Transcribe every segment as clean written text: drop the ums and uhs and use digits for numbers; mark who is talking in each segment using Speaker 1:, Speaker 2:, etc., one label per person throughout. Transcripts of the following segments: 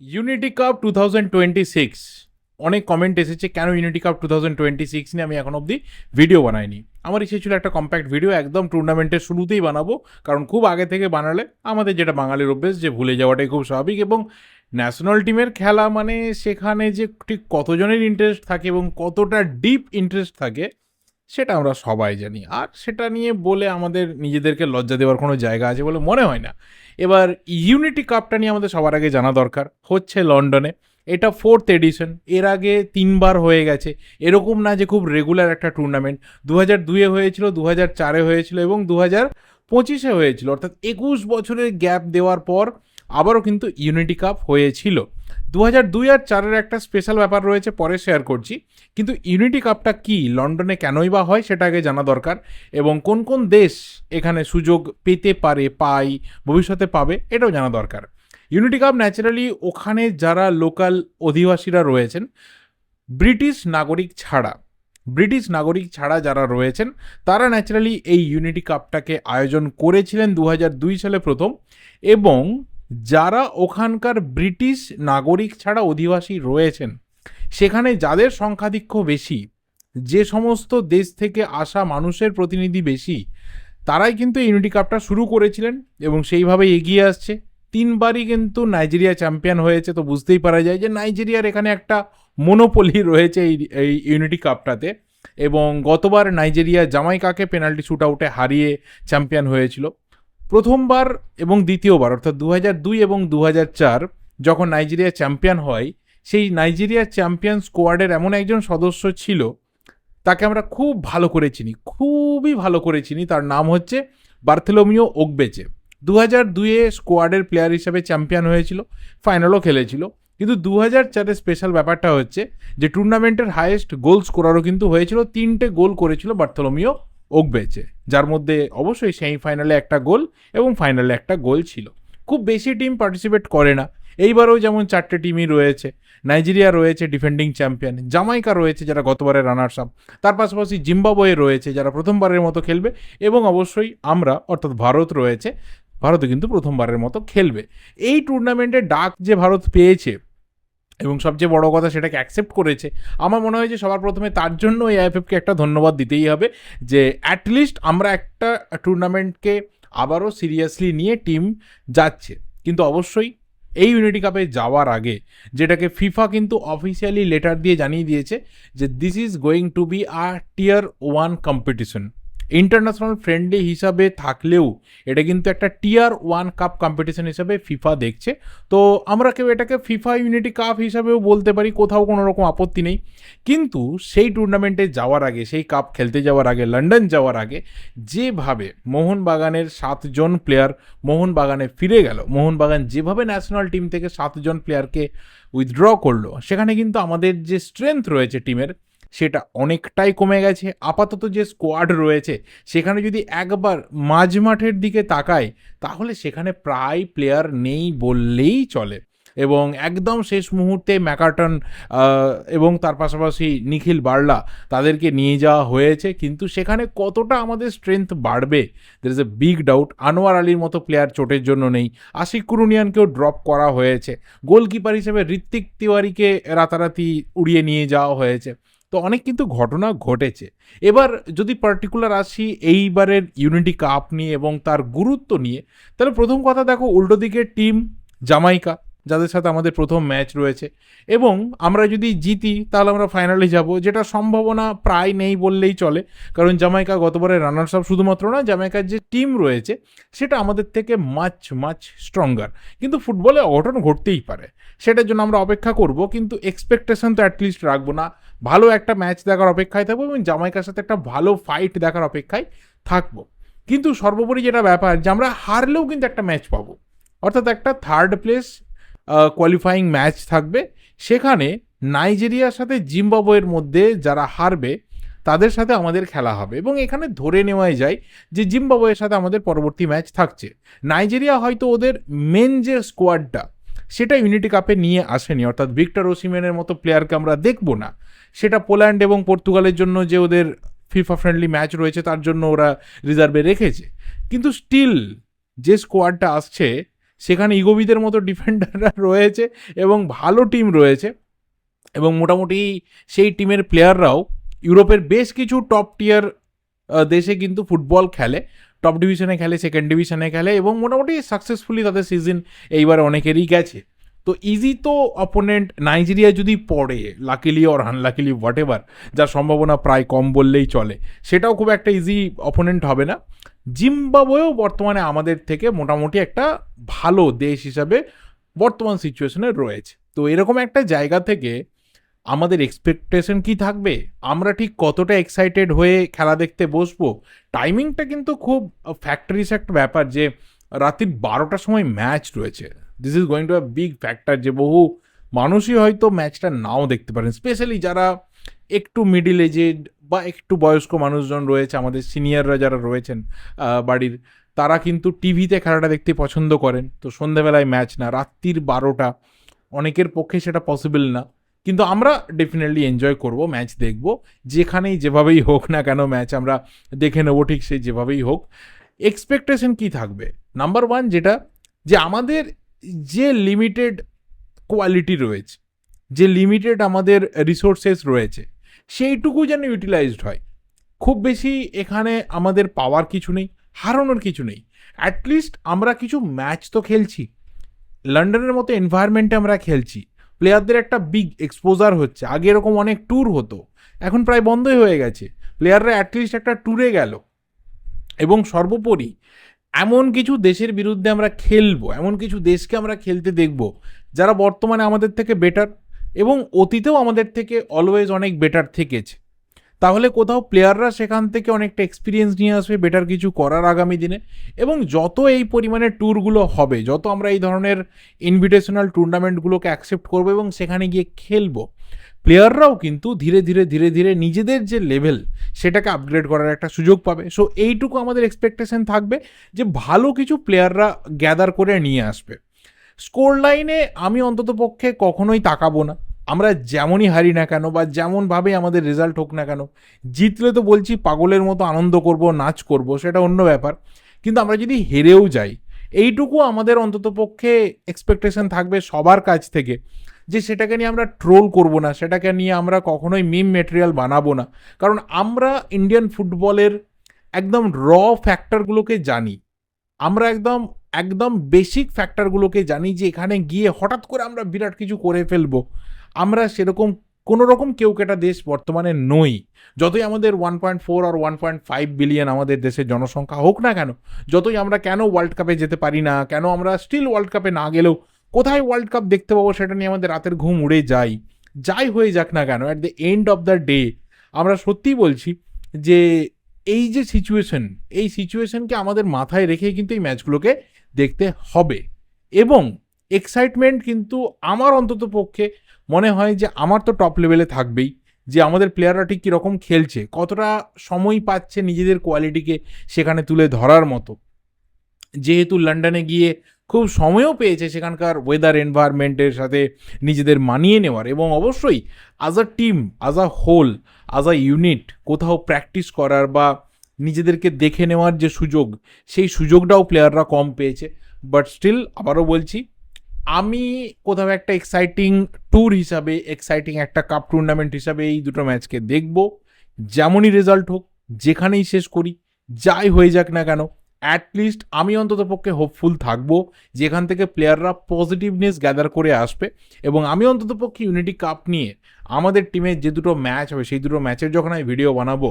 Speaker 1: Unity cup 2026 অনেক comment এসেছে কেন ইউনিটি কাপ 2026 নিয়ে আমি এখন অবধি ভিডিও বানাইনি। আমার ইচ্ছে ছিল একটা কম্প্যাক্ট ভিডিও একদম টুর্নামেন্টের শুরুতেই বানাবো, কারণ খুব আগে থেকে বানালে আমাদের যেটা বাঙালির অভ্যেস যে ভুলে যাওয়াটাই খুব স্বাভাবিক, এবং ন্যাশনাল টিমের খেলা মানে সেখানে যে ঠিক কতজনের ইন্টারেস্ট থাকে এবং কতটা ডিপ ইন্টারেস্ট থাকে সেটা আমরা সবাই জানি। আর সেটা নিয়ে বলে আমাদের নিজেদেরকে লজ্জা দেওয়ার কোনো জায়গা আছে বলে মনে হয় না। এবার ইউনিটি কাপটা নিয়ে আমাদের সবার আগে জানা দরকার, হচ্ছে লন্ডনে। এটা 4th এডিশন, এর আগে 3বার হয়ে গেছে। এরকম না যে খুব রেগুলার একটা টুর্নামেন্ট। 2002-এ হয়েছিল, 2004-এ হয়েছিল এবং 2025-এ হয়েছিল, অর্থাৎ 21 বছরের গ্যাপ দেওয়ার পর আবারও কিন্তু ইউনিটি কাপ হয়েছিল। 2002 আর 4-এর একটা স্পেশাল ব্যাপার রয়েছে, পরে শেয়ার করছি। কিন্তু ইউনিটি কাপটা কি, লন্ডনে কেনই বা হয় সেটা আগে জানা দরকার, এবং কোন কোন দেশ এখানে সুযোগ পেতে পারে, পায়, ভবিষ্যতে পাবে, এটাও জানা দরকার। ইউনিটি কাপ ন্যাচারালি ওখানে যারা লোকাল অধিবাসীরা রয়েছেন, ব্রিটিশ নাগরিক ছাড়া যারা রয়েছেন, তারা ন্যাচারালি এই ইউনিটি কাপটাকে আয়োজন করেছিলেন 2002 সালে প্রথম। এবং যারা ওখানকার ব্রিটিশ নাগরিক ছাড়া অধিবাসী রয়েছেন, সেখানে যাদের সংখ্যাধিক্য বেশি, যে সমস্ত দেশ থেকে আসা মানুষের প্রতিনিধি বেশি, তারাই কিন্তু ইউনিটি কাপটা শুরু করেছিলেন এবং সেইভাবে এগিয়ে আসছে। 3বারই কিন্তু নাইজেরিয়া চ্যাম্পিয়ন হয়েছে, তো বুঝতেই পারা যায় যে নাইজেরিয়ার এখানে একটা মনোপলি রয়েছে এই ইউনিটি কাপটাতে। এবং গতবার নাইজেরিয়া জামাইকাকে পেনাল্টি শুট আউটে হারিয়ে চ্যাম্পিয়ন হয়েছিল। প্রথমবার এবং দ্বিতীয়বার অর্থাৎ 2002 এবং 2004 যখন নাইজেরিয়া চ্যাম্পিয়ন হয়, সেই নাইজেরিয়ার চ্যাম্পিয়ন স্কোয়াডের এমন একজন সদস্য ছিল, তাকে আমরা খুব ভালো করে চিনি, খুবই ভালো করে চিনি। তার নাম হচ্ছে বার্থেলোমিও ওগবেচে। 2002-এ স্কোয়াডের প্লেয়ার হিসেবে চ্যাম্পিয়ন হয়েছিল, ফাইনালও খেলেছিল। কিন্তু 2004-এর স্পেশাল ব্যাপারটা হচ্ছে যে টুর্নামেন্টের হাইয়েস্ট গোল স্কোরারও কিন্তু হয়েছিল, 3টে গোল করেছিল বার্থেলোমিও ওগবেচে, যার মধ্যে অবশ্যই সেমিফাইনালে একটা গোল এবং ফাইনালে একটা গোল ছিল। খুব বেশি টিম পার্টিসিপেট করে না, এইবারও যেমন 4টে টিমই রয়েছে। নাইজেরিয়া রয়েছে ডিফেন্ডিং চ্যাম্পিয়ন, জামাইকা রয়েছে যারা গতবারের রানার্স আপ, তার পাশাপাশি জিম্বাবুয়ে রয়েছে যারা প্রথমবারের মতো খেলবে, এবং অবশ্যই আমরা অর্থাৎ ভারত রয়েছে, ভারতও কিন্তু প্রথমবারের মতো খেলবে। এই টুর্নামেন্টের ডাক যে ভারত পেয়েছে এবং সবচেয়ে বড় কথা সেটাকে অ্যাকসেপ্ট করেছে, আমার মনে হয় যে সবার প্রথমে তার জন্য এই আইএফএফকে একটা ধন্যবাদ দিতেই হবে, যে অ্যাটলিস্ট আমরা একটা টুর্নামেন্টকে আবারও সিরিয়াসলি নিয়ে টিম যাচ্ছে। কিন্তু অবশ্যই এই ইউনিটি কাপে যাওয়ার আগে, যেটাকে ফিফা কিন্তু অফিসিয়ালি লেটার দিয়ে জানিয়ে দিয়েছে যে this is going to be a tier 1 competition. International friendly হিসাবে থাকলেও এটা কিন্তু একটা টিয়ার 1 কাপ কম্পিটিশন হিসাবে ফিফা দেখছে। তো আমরা কেউ এটাকে ফিফা ইউনিটি কাপ হিসাবেও বলতে পারি, কোথাও কোনো রকম আপত্তি নেই। কিন্তু সেই টুর্নামেন্টে যাওয়ার আগে, সেই কাপ খেলতে যাওয়ার আগে, লন্ডন যাওয়ার আগে যেভাবে মোহনবাগানের 7জন প্লেয়ার মোহনবাগানে ফিরে গেল, মোহনবাগান যেভাবে ন্যাশনাল টিম থেকে 7জন প্লেয়ারকে উইথড্র করলো, সেখানে কিন্তু আমাদের যে স্ট্রেংথ রয়েছে টিমের, সেটা অনেকটাই কমে গেছে। আপাতত যে স্কোয়াড রয়েছে সেখানে যদি একবার মাঝ মাঠের দিকে তাকায়, তাহলে সেখানে প্রায় প্লেয়ার নেই বললেই চলে। এবং একদম শেষ মুহূর্তে ম্যাকার্টন এবং তার পাশাপাশি নিখিল বার্লা, তাদেরকে নিয়ে যাওয়া হয়েছে, কিন্তু সেখানে কতটা আমাদের স্ট্রেংথ বাড়বে there is a big doubt. Anwar আলীর মতো প্লেয়ার চোটের জন্য নেই, আশিক কুরুনিয়ানকেও ড্রপ করা হয়েছে, গোলকিপার হিসেবে ঋত্বিক তিওয়ারিকে রাতারাতি উড়িয়ে নিয়ে যাওয়া হয়েছে। তো অনেক কিন্তু ঘটনা ঘটেছে। এবার যদি পার্টিকুলার আসি এইবারের ইউনিটি কাপ নিয়ে এবং তার গুরুত্ব নিয়ে, তাহলে প্রথম কথা দেখো, উল্টো দিকের টিম জামাইকা, যাদের সাথে আমাদের প্রথম ম্যাচ রয়েছে, এবং আমরা যদি জিতি তাহলে আমরা ফাইনালে যাব, যেটা সম্ভাবনা প্রায় নেই বললেই চলে, কারণ জামাইকা গতবারের রানার্স আপ। শুধুমাত্র না, জামাইকার যে টিম রয়েছে সেটা আমাদের থেকে মাচ মাচ স্ট্রঙ্গার। কিন্তু ফুটবলে অঘটন ঘটতেই পারে, সেটার জন্য আমরা অপেক্ষা করব, কিন্তু এক্সপেকটেশন তো অ্যাটলিস্ট রাখবো না। ভালো একটা ম্যাচ দেখার অপেক্ষায় থাকবো এবং জামাইকার সাথে একটা ভালো ফাইট দেখার অপেক্ষায় থাকবো। কিন্তু সর্বোপরি যেটা ব্যাপার, যে আমরা হারলেও কিন্তু একটা ম্যাচ পাবো, অর্থাৎ একটা 3rd প্লেস কোয়ালিফাইং ম্যাচ থাকবে। সেখানে নাইজেরিয়ার সাথে জিম্বাবুয়ের মধ্যে যারা হারবে তাদের সাথে আমাদের খেলা হবে, এবং এখানে ধরে নেওয়াই যায় যে জিম্বাবুয়ের সাথে আমাদের পরবর্তী ম্যাচ থাকছে। নাইজেরিয়া হয়তো ওদের মেন যে স্কোয়াডটা সেটা ইউনিটি কাপে নিয়ে আসেনি, অর্থাৎ ভিক্টর ওসিমেনের মতো প্লেয়ারকে আমরা দেখবো না। সেটা পোল্যান্ড এবং পর্তুগালের জন্য যে ওদের ফিফা ফ্রেন্ডলি ম্যাচ রয়েছে তার জন্য ওরা রিজার্ভে রেখেছে। কিন্তু স্টিল যে স্কোয়াডটা আসছে সেখানে ইগোবিদের মতো ডিফেন্ডাররা রয়েছে এবং ভালো টিম রয়েছে, এবং মোটামুটি সেই টিমের প্লেয়াররাও ইউরোপের বেশ কিছু টপ টিয়ার দেশে কিন্তু ফুটবল খেলে, টপ ডিভিশনে খেলে, সেকেন্ড ডিভিশনে খেলে, এবং মোটামুটি সাকসেসফুলি তাদের সিজন এইবার অনেকেরই গেছে। তো ইজি তো অপোনেন্ট নাইজেরিয়া যদি পড়ে, লাকিলি অর আনলাকিলি হোয়াট এভার, যার সম্ভাবনা প্রায় কম বললেই চলে, সেটাও খুব একটা ইজি অপোনেন্ট হবে না। জিম্বাবুয়েও বর্তমানে আমাদের থেকে মোটামুটি একটা ভালো দেশ হিসাবে বর্তমান সিচুয়েশনে রয়েছে। তো এরকম একটা জায়গা থেকে আমাদের এক্সপেকটেশন কি থাকবে, আমরা ঠিক কতটা এক্সাইটেড হয়ে খেলা দেখতে বসবো? টাইমিংটা কিন্তু খুব ফ্যাক্টরিস একটা ব্যাপার, যে রাত্রি 12টার সময় ম্যাচ রয়েছে। This is going to a big factor, যে বহু মানুষই হয়তো ম্যাচটা নাও দেখতে পারেন, স্পেশালি যারা একটু মিডিল এজেড বা একটু বয়স্ক মানুষজন রয়েছে, আমাদের সিনিয়ররা যারা রয়েছেন বাড়ির, তারা কিন্তু টিভিতে খেলাটা দেখতে পছন্দ করেন। তো সন্ধ্যাবেলায় ম্যাচ না, রাত্রির 12টা, অনেকের পক্ষে সেটা পসিবল না, কিন্তু আমরা ডেফিনেটলি এনজয় করব, ম্যাচ দেখব, যেখানেই যেভাবেই হোক না কেন ম্যাচ আমরা দেখে নেবো, ঠিক সেই যেভাবেই হোক। এক্সপেকটেশন কি থাকবে? নাম্বার ওয়ান যেটা, যে আমাদের যে লিমিটেড কোয়ালিটি রয়েছে, যে লিমিটেড আমাদের রিসোর্সেস রয়েছে, সেইটুকু যেন ইউটিলাইজড হয়। খুব বেশি এখানে আমাদের পাওয়ার কিছু নেই, হারানোর কিছু নেই। অ্যাটলিস্ট আমরা কিছু ম্যাচ তো খেলছি, লন্ডনের মতো এনভায়রনমেন্টে আমরা খেলছি, প্লেয়ারদের একটা বিগ এক্সপোজার হচ্ছে। আগে এরকম অনেক ট্যুর হতো, এখন প্রায় বন্ধই হয়ে গেছে। প্লেয়াররা অ্যাটলিস্ট একটা ট্যুরে গেল, এবং সর্বোপরি এমন কিছু দেশের বিরুদ্ধে আমরা খেলবো, এমন কিছু দেশকে আমরা খেলতে দেখব যারা বর্তমানে আমাদের থেকে বেটার, এবং অতীতেও আমাদের থেকে অলওয়েজ অনেক বেটার থেকেছে। তাহলে কোথাও প্লেয়াররা সেখান থেকে অনেকটা এক্সপিরিয়েন্স নিয়ে আসবে বেটার কিছু করার আগামী দিনে। এবং যত এই পরিমাণে ট্যুরগুলো হবে, যত আমরা এই ধরনের ইনভিটেশনাল টুর্নামেন্টগুলোকে অ্যাকসেপ্ট করবো এবং সেখানে গিয়ে খেলবো, প্লেয়াররাও কিন্তু ধীরে ধীরে ধীরে ধীরে নিজেদের যে লেভেল সেটাকে আপগ্রেড করার একটা সুযোগ পাবে। সো এইটুকু আমাদের এক্সপেকটেশন থাকবে, যে ভালো কিছু প্লেয়াররা গ্যাদার করে নিয়ে আসবে। স্কোর লাইনে আমি অন্তত পক্ষে কখনোই তাকাবো না। আমরা যেমনই হারি না কেন বা যেমনভাবে আমাদের রেজাল্ট হোক না কেন, জিতলে তো বলছি পাগলের মতো আনন্দ করব, নাচ করব, সেটা অন্য ব্যাপার। কিন্তু আমরা যদি হেরেও যাই, এইটুকু আমাদের অন্তত পক্ষে এক্সপেকটেশন থাকবে সবার কাছ থেকে, যে সেটাকে নিয়ে আমরা ট্রোল করব না, সেটাকে নিয়ে আমরা কখনোই মিম মেটেরিয়াল বানাবো না। কারণ আমরা ইন্ডিয়ান ফুটবলের একদম র ফ্যাক্টরগুলোকে জানি, আমরা একদম একদম বেসিক ফ্যাক্টরগুলোকে জানি, যে এখানে গিয়ে হঠাৎ করে আমরা বিরাট কিছু করে ফেলবো। আমরা সেরকম কোনো রকম কেউ কেটা দেশ বর্তমানে নই। যতই আমাদের 1.4 আর 1.5 বিলিয়ন আমাদের দেশের জনসংখ্যা হোক না কেন, যতই আমরা কেন ওয়ার্ল্ড কাপে যেতে পারি না, কেন আমরা স্টিল ওয়ার্ল্ড কাপে না গেলেও কোথায় ওয়ার্ল্ড কাপ দেখতে পাবো সেটা নিয়ে আমাদের রাতের ঘুম উড়ে যায়। যাই হয়ে যাক না কেন, at the end of the day আমরা সত্যিই বলছি যে এই যে সিচুয়েশন, এই সিচুয়েশনকে আমাদের মাথায় রেখে কিন্তু এই ম্যাচগুলোকে দেখতে হবে। এবং এক্সাইটমেন্ট কিন্তু আমার অন্তত পক্ষে মনে হয় যে আমার তো টপ লেভেলে থাকবেই, যে আমাদের প্লেয়াররা ঠিক কীরকম খেলছে, কতটা সময় পাচ্ছে নিজেদের কোয়ালিটিকে সেখানে তুলে ধরার মতো। যেহেতু লন্ডনে গিয়ে খুব সময়ও পেয়েছে সেখানকার ওয়েদার এনভায়রনমেন্টের সাথে নিজেদের মানিয়ে নেওয়ার, এবং অবশ্যই আজ আ টিম, আজ আ হোল, আজ আ ইউনিট কোথাও প্র্যাকটিস করার বা নিজেদেরকে দেখে নেওয়ার যে সুযোগ, সেই সুযোগটাও প্লেয়াররা কম পেয়েছে। বাট স্টিল আবারও বলছি, আমি কোথাও একটা এক্সাইটিং ট্যুর হিসাবে, এক্সাইটিং একটা কাপ টুর্নামেন্ট হিসাবে এই দুটো ম্যাচকে দেখব। যেমনই রেজাল্ট হোক, যেখানেই শেষ করি, যাই হয়ে যাক না কেন, অ্যাটলিস্ট আমি অন্তত পক্ষে হোপফুল থাকবো, যেখান থেকে প্লেয়াররা পজিটিভনেস গ্যাদার করে আসবে। এবং আমি অন্তত পক্ষে ইউনিটি কাপ নিয়ে আমাদের টিমের যে দুটো ম্যাচ হবে, সেই দুটো ম্যাচের যখন আমি ভিডিও বানাবো,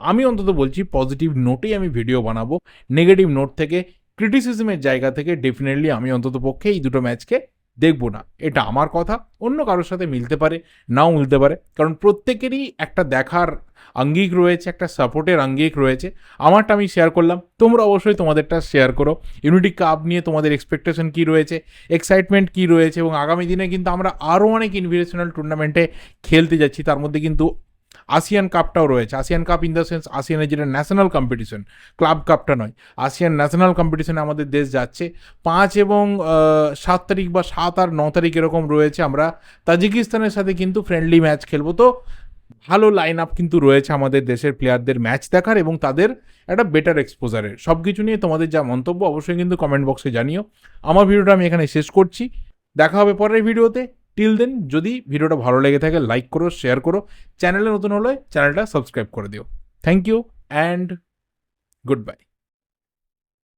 Speaker 1: আমি অন্তত বলছি পজিটিভ নোটেই আমি ভিডিও বানাবো। নেগেটিভ নোট থেকে, ক্রিটিসিজমের জায়গা থেকে ডেফিনেটলি আমি অন্তত পক্ষে এই দুটো ম্যাচকে দেখবো না। এটা আমার কথা, অন্য কারোর সাথে মিলতে পারে, নাও মিলতে পারে, কারণ প্রত্যেকেরই একটা দেখার আঙ্গিক রয়েছে, একটা সাপোর্টের আঙ্গিক রয়েছে। আমারটা আমি শেয়ার করলাম, তোমরা অবশ্যই তোমাদেরটা শেয়ার করো। ইউনিটি কাপ নিয়ে তোমাদের এক্সপেকটেশন কী রয়েছে, এক্সাইটমেন্ট কী রয়েছে, এবং আগামী দিনে কিন্তু আমরা আরও অনেক ইনভিটেশনাল টুর্নামেন্টে খেলতে যাচ্ছি। তার মধ্যে কিন্তু আসিয়ান কাপটাও রয়েছে। ASEAN cup in the sense আসিয়ানের যেটা ন্যাশনাল কম্পিটিশন, ক্লাব কাপটা নয়, আসিয়ান ন্যাশনাল কম্পিটিশনে আমাদের দেশ যাচ্ছে। 5 এবং 7 তারিখ বা 7 আর 9 তারিখ এরকম রয়েছে। আমরা তাজিকিস্তানের সাথে কিন্তু ফ্রেন্ডলি ম্যাচ খেলবো। তো ভালো লাইন আপ কিন্তু রয়েছে আমাদের দেশের প্লেয়ারদের ম্যাচ দেখার এবং তাদের একটা বেটার এক্সপোজারের। সব কিছু নিয়ে তোমাদের যা মন্তব্য অবশ্যই কিন্তু কমেন্ট বক্সে জানিও। আমার ভিডিওটা আমি এখানে শেষ করছি, দেখা হবে পরের ভিডিওতে। টিল দেন, যদি ভিডিওটা ভালো লেগে থাকে লাইক করো, শেয়ার করো, চ্যানেলে নতুন হলে চ্যানেলটা সাবস্ক্রাইব করে দিও। Thank you and good bye.